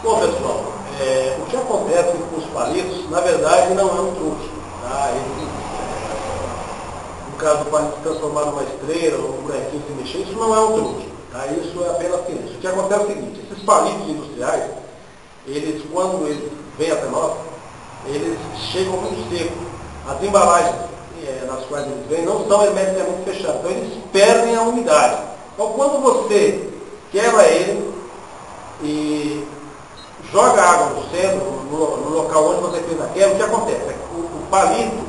Bom, pessoal, o que acontece com os palitos, na verdade, não é um truque. Tá? No caso do palito transformar numa estrela ou um bonequinho se mexer, isso não é um truque. Tá? Isso é apenas ciência. O que acontece é o seguinte: esses palitos industriais, quando eles vêm até nós, eles chegam muito secos. As embalagens nas quais eles vêm não são hermeticamente fechadas, então eles perdem a umidade. Então, quando você quebra ele e joga água no centro, no local onde você fez a quebra, o que acontece? O palito,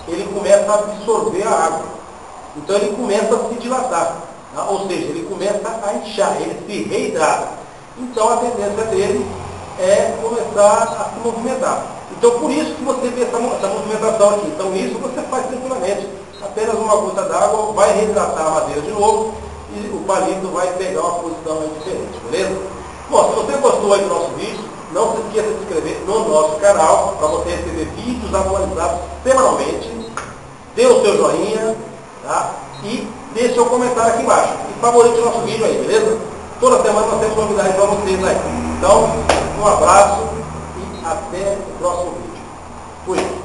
ele começa a absorver a água. Então ele começa a se dilatar. Tá? Ou seja, ele começa a inchar, ele se reidrata. Então a tendência dele é começar a se movimentar. Então por isso que você vê essa movimentação aqui. Então isso você faz tranquilamente. Apenas uma gota d'água vai reidratar a madeira de novo e o palito vai pegar uma posição diferente, beleza? Bom, se você gostou aí do nosso vídeo, não se esqueça de se inscrever no nosso canal para você receber vídeos atualizados semanalmente. Dê o seu joinha, tá? E deixe seu comentário aqui embaixo. E favorite o nosso vídeo aí, beleza? Toda semana nós temos novidades para vocês aí. Então, um abraço e até o próximo vídeo. Fui!